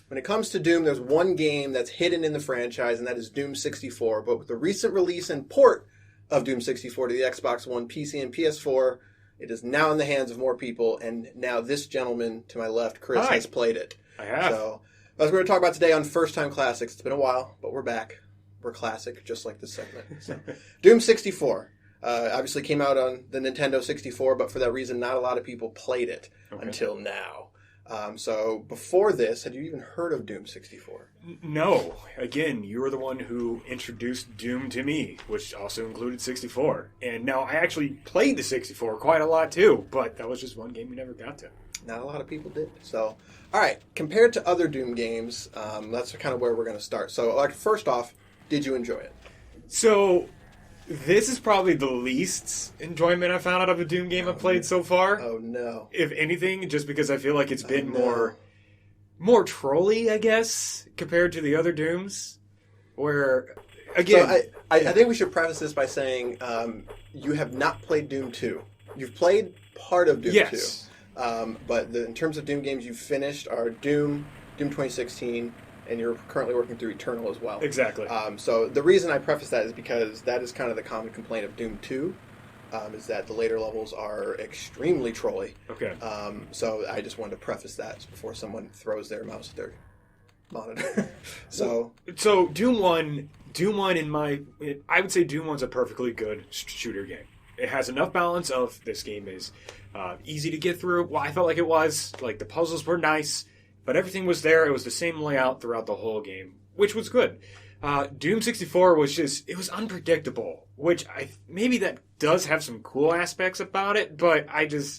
When it comes to Doom, there's one game that's hidden in the franchise, and that is Doom 64. But with the recent release and port of Doom 64 to the Xbox One, PC, and PS4, it is now in the hands of more people, and now this gentleman to my left, Chris, Hi. has played it. I have. So that's what we're going to talk about today on First Time Classics. It's been a while, but we're back. We're classic, just like this segment. So, Doom 64 obviously came out on the Nintendo 64, but for that reason, not a lot of people played it until now. So before this, had you even heard of Doom 64? No. Again, you were the one who introduced Doom to me, which also included 64. And now I actually played the 64 quite a lot too, but that was just one game we never got to. Not a lot of people did. So, all right, compared to other Doom games, that's kind of where we're going to start. So, like, first off, did you enjoy it? So, this is probably the least enjoyment I've found out of a Doom game I've played so far. Oh, no. If anything, just because I feel like it's been more trolly, I guess, compared to the other Dooms. Where, again... So I think we should preface this by saying you have not played Doom 2. You've played part of Doom 2. But in terms of Doom games you've finished are Doom 2016, and you're currently working through Eternal as well. Exactly. So the reason I preface that is because that is kind of the common complaint of Doom 2, is that the later levels are extremely trolly. Okay. So I just wanted to preface that before someone throws their mouse at their monitor. So Doom 1 I would say Doom 1's a perfectly good shooter game. It has enough balance of this game is easy to get through. Well, I felt like it was. Like, the puzzles were nice, but everything was there. It was the same layout throughout the whole game, which was good. Doom 64 was just, it was unpredictable, which maybe that does have some cool aspects about it, but I don't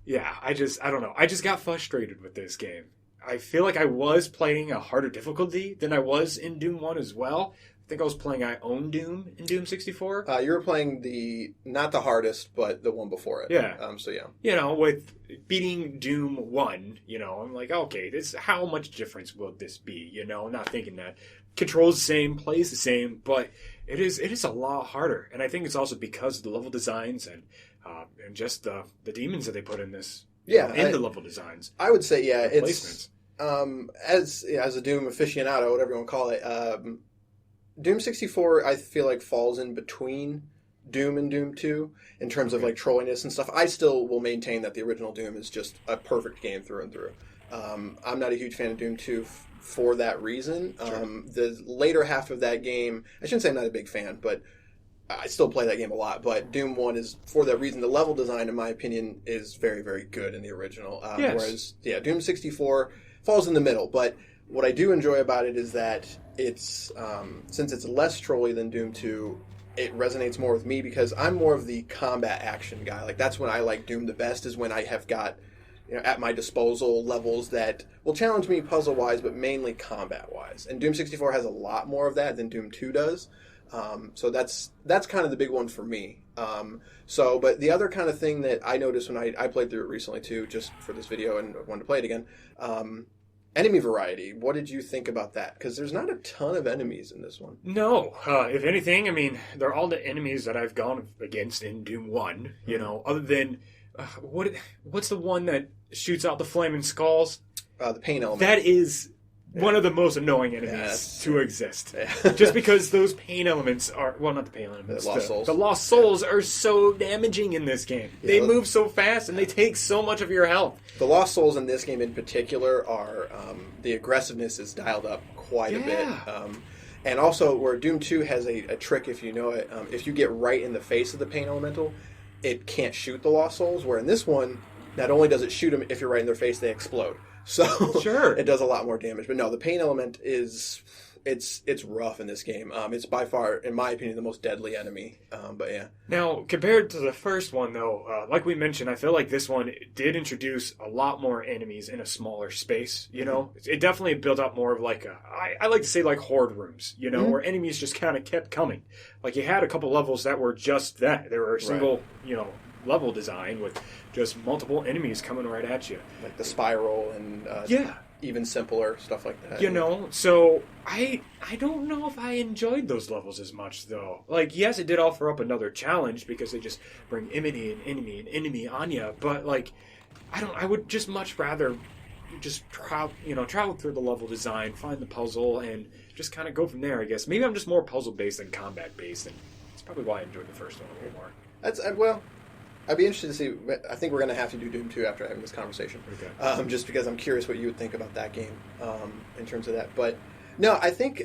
know. I just got frustrated with this game. I feel like I was playing a harder difficulty than I was in Doom 1 as well. I think I was playing I Own Doom in Doom 64. you were playing not the hardest, but the one before it. Yeah. So yeah. You know, with beating Doom 1, you know, I'm like, okay, how much difference will this be? You know, not thinking that. Controls the same, plays the same, but it is a lot harder. And I think it's also because of the level designs and just the demons that they put in this. Yeah. The level designs. I would say, yeah, it's as a Doom aficionado, whatever you want to call it, Doom 64, I feel like, falls in between Doom and Doom 2 in terms of, like, trolliness and stuff. I still will maintain that the original Doom is just a perfect game through and through. I'm not a huge fan of Doom 2 for that reason. Sure. The later half of that game, I shouldn't say I'm not a big fan, but I still play that game a lot. But Doom 1 is, for that reason, the level design, in my opinion, is very, very good in the original. Yes. Whereas, yeah, Doom 64 falls in the middle. But what I do enjoy about it is that it's since it's less trolly than Doom 2, it resonates more with me because I'm more of the combat action guy. Like, that's when I like Doom the best, is when I have got, you know, at my disposal levels that will challenge me puzzle-wise, but mainly combat-wise. And Doom 64 has a lot more of that than Doom 2 does. So that's kind of the big one for me. But the other kind of thing that I noticed when I played through it recently too, just for this video and wanted to play it again, enemy variety. What did you think about that? Because there's not a ton of enemies in this one. No. If anything, I mean, they're all the enemies that I've gone against in Doom 1, you know, other than, what's the one that shoots out the flaming skulls? The pain element. That is one of the most annoying enemies to exist. Yeah. Just because those pain elements are, well, not the pain elements. The Lost Souls. The Lost Souls are so damaging in this game. Yeah. They move so fast and they take so much of your health. The Lost Souls in this game in particular are, the aggressiveness is dialed up quite a bit. And also, where Doom 2 has a trick, if you know it, if you get right in the face of the pain elemental, it can't shoot the Lost Souls, where in this one, not only does it shoot them, if you're right in their face, they explode. So Sure. it does a lot more damage. But no, the pain element is it's rough in this game. It's by far, in my opinion, the most deadly enemy. But yeah. Now, compared to the first one, though, like we mentioned, I feel like this one did introduce a lot more enemies in a smaller space, you know? It definitely built up more of like I like to say like horde rooms, you know, where enemies just kind of kept coming. Like, you had a couple levels that were just that. They were a single, you know, level design with just multiple enemies coming right at you. Like the spiral and even simpler stuff like that. You know, so I don't know if I enjoyed those levels as much, though. Like, yes, it did offer up another challenge because they just bring enemy and enemy and enemy on you, but like, I would just much rather, just travel through the level design, find the puzzle, and just kind of go from there. I guess maybe I'm just more puzzle based than combat based, and that's probably why I enjoyed the first one a little more. Well, I'd be interested to see. I think we're going to have to do Doom 2 after having this conversation. Okay. Just because I'm curious what you would think about that game in terms of that. But no, I think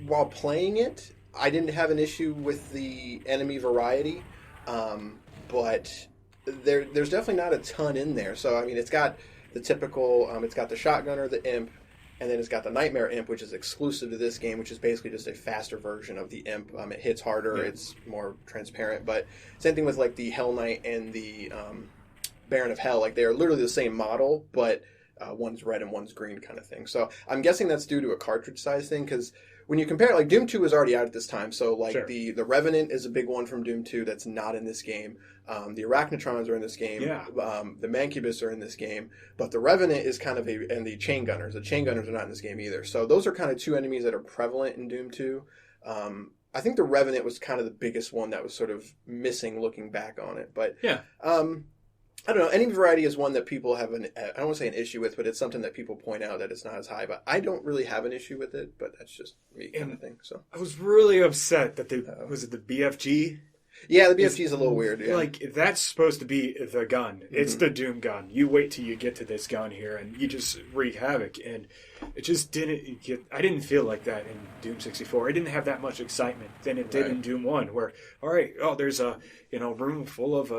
while playing it, I didn't have an issue with the enemy variety. But there's definitely not a ton in there. So, I mean, it's got the typical, it's got the shotgunner, the imp, and then it's got the nightmare imp, which is exclusive to this game, which is basically just a faster version of the imp. It hits harder, it's more transparent. But same thing with like the Hell Knight and the Baron of Hell. Like, they're literally the same model, but one's red and one's green kind of thing. So I'm guessing that's due to a cartridge size thing, because when you compare, like, Doom 2 is already out at this time, so, like, sure. the Revenant is a big one from Doom 2 that's not in this game. The Arachnotrons are in this game. Yeah. The Mancubus are in this game. But the Revenant is kind of and the Chain Gunners. The Chain Gunners are not in this game either. So those are kind of two enemies that are prevalent in Doom 2. I think the Revenant was kind of the biggest one that was sort of missing looking back on it. But, yeah. I don't know. Enemy variety is one that people have I don't want to say an issue with, but it's something that people point out that it's not as high. But I don't really have an issue with it, but that's just me kind of thing. So I was really upset that was it the BFG? Yeah, the BFG is a little weird. Yeah. Like, that's supposed to be the gun. It's the Doom gun. You wait till you get to this gun here, and you just wreak havoc. And it just didn't I didn't feel like that in Doom 64. It didn't have that much excitement than it did in Doom 1, where, all right, there's a room full of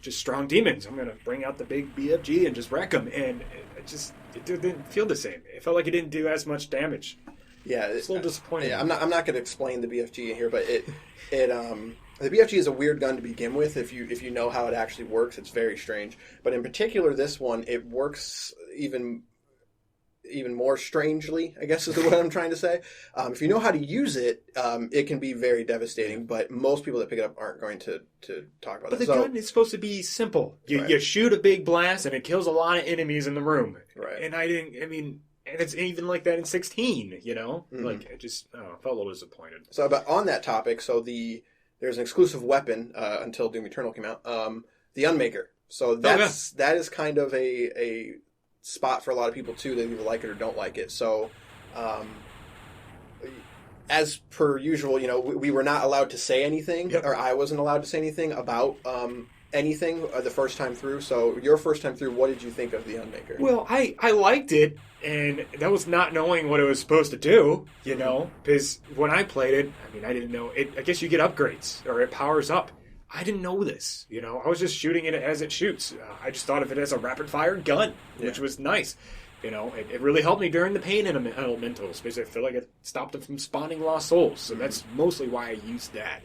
just strong demons. I'm gonna bring out the big BFG and just wreck them. And it didn't feel the same. It felt like it didn't do as much damage. Yeah, it's a little disappointing. Yeah, I'm not going to explain the BFG in here, but the BFG is a weird gun to begin with. If you know how it actually works, it's very strange. But in particular, this one, it works even more strangely, I guess is what I'm trying to say. If you know how to use it, it can be very devastating. But most people that pick it up aren't going to talk about it. But the gun is supposed to be simple. You shoot a big blast, and it kills a lot of enemies in the room. Right. And and it's even like that in 16, Mm-hmm. Like, I felt a little disappointed. So, but on that topic, there's an exclusive weapon until Doom Eternal came out, the Unmaker. So that is kind of a spot for a lot of people too. They either like it or don't like it. So, as per usual, we were not allowed to say anything, or I wasn't allowed to say anything about anything the first time through. So your first time through, what did you think of the Unmaker? Well, I liked it, and that was not knowing what it was supposed to do, because when I played it, I didn't know it. I guess you get upgrades, or it powers up. I didn't know this, I was just shooting it as it shoots. I just thought of it as a rapid fire gun, which was nice. It really helped me during the pain elementals, because I feel like it stopped them from spawning lost souls. So that's mostly why I used that.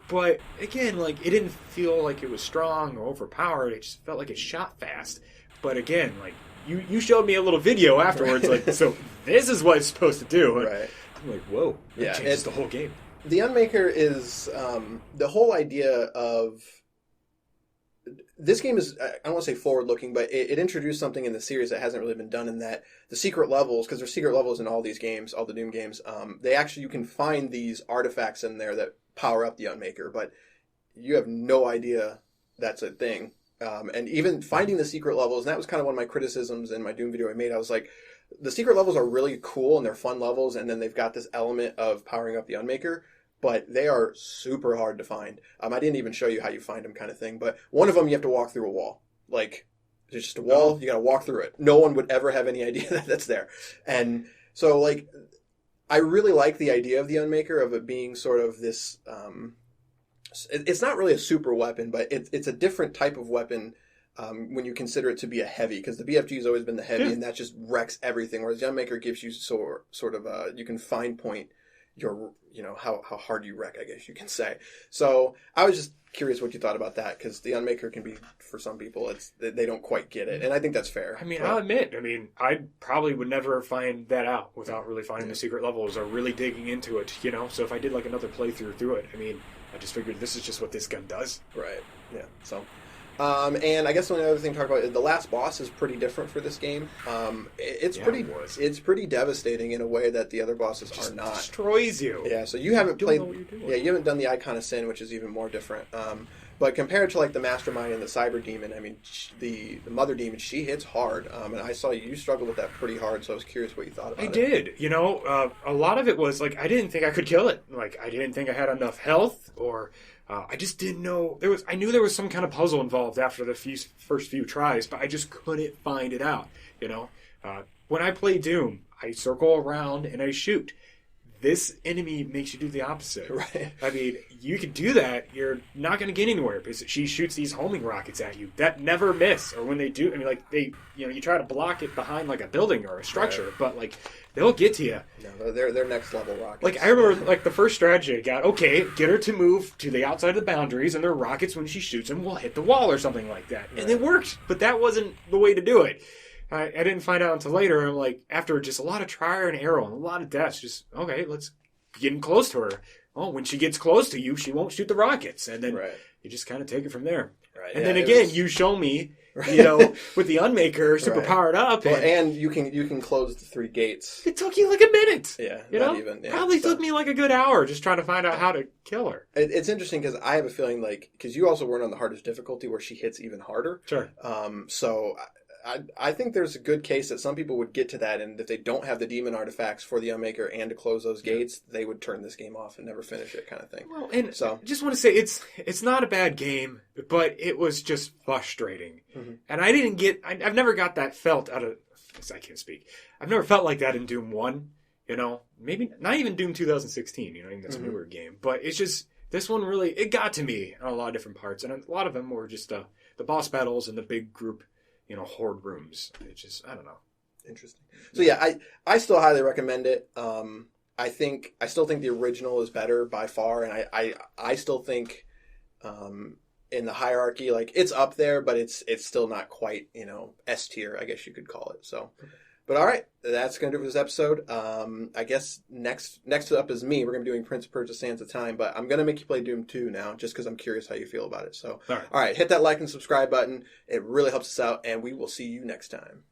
But again, like, it didn't feel like it was strong or overpowered. It just felt like it shot fast. But again, like, you showed me a little video afterwards, like, so this is what it's supposed to do. And I'm like, whoa, that changes the whole game. The Unmaker is the whole idea of this game is, I don't want to say forward-looking, but it introduced something in the series that hasn't really been done, in that the secret levels, because there's secret levels in all these games, all the Doom games, you can find these artifacts in there that power up the Unmaker, but you have no idea that's a thing. And even finding the secret levels, and that was kind of one of my criticisms in my Doom video I made. I was like, the secret levels are really cool and they're fun levels, and then they've got this element of powering up the Unmaker, but they are super hard to find. I didn't even show you how you find them, kind of thing, but one of them you have to walk through a wall. Like, there's just a wall, you got to walk through it. No one would ever have any idea that that's there. And so, like, I really like the idea of the Unmaker, of it being sort of this, it's not really a super weapon, but it's a different type of weapon when you consider it to be a heavy, because the BFG has always been the heavy, and that just wrecks everything, whereas the Unmaker gives you sort of you can fine point your, how hard you wreck, I guess you can say. So I was just curious what you thought about that, because the Unmaker can be, for some people, they don't quite get it, and I think that's fair. I'll admit, I probably would never find that out without really finding the secret levels or really digging into it, So if I did like another playthrough through it, I just figured this is just what this gun does. Right. Yeah. So, and I guess the only other thing to talk about is the last boss is pretty different for this game. It's pretty devastating in a way that the other bosses are not. Destroys you. Yeah. So you haven't played. Know what you're doing. Yeah, you haven't done the Icon of Sin, which is even more different. But compared to like the Mastermind and the Cyber Demon, I mean, the Mother Demon, she hits hard. And I saw you struggled with that pretty hard, so I was curious what you thought about it. I did. You know, a lot of it was like I didn't think I could kill it. Like I didn't think I had enough health, or I just didn't know there was. I knew there was some kind of puzzle involved after the first few tries, but I just couldn't find it out. You know, when I play Doom, I circle around and I shoot. This enemy makes you do the opposite. Right. I mean, you can do that. You're not going to get anywhere because she shoots these homing rockets at you that never miss. Or when they do, I mean, like you try to block it behind like a building or a structure, right. But like they'll get to you. No, they're next level rockets. Like I remember, like the first strategy I got. Okay, get her to move to the outside of the boundaries, and their rockets when she shoots them will hit the wall or something like that. Right. And it worked, but that wasn't the way to do it. I didn't find out until later. I'm like, after just a lot of trial and error and a lot of deaths, just, okay, let's get close to her. Oh, when she gets close to you, she won't shoot the rockets. And then you just kind of take it from there. Right. And then again, you show me, with the Unmaker super powered up. And you can close the 3 gates. It took you like a minute. Yeah, not even. Yeah, Probably took me like a good hour just trying to find out how to kill her. It's interesting because I have a feeling like, because you also weren't on the hardest difficulty where she hits even harder. Sure. So I think there's a good case that some people would get to that, and if they don't have the demon artifacts for the Unmaker and to close those gates, they would turn this game off and never finish it, kind of thing. Well, and so I just want to say it's not a bad game, but it was just frustrating, and I've never got that felt out of. I can't speak. I've never felt like that in Doom 1. You know, maybe not even Doom 2016. You know, I think that's a newer game, but it's just this one really it got to me on a lot of different parts, and a lot of them were just the boss battles and the big group. Horde rooms. It's just, I don't know. Interesting. So yeah, I still highly recommend it. I still think the original is better by far, and I still think in the hierarchy, like it's up there, but it's still not quite, S tier, I guess you could call it. So, but all right, that's going to do it for this episode. I guess next up is me. We're going to be doing Prince of Persia: Sands of Time, but I'm going to make you play Doom 2 now, just because I'm curious how you feel about it. So, all right, hit that like and subscribe button. It really helps us out, and we will see you next time.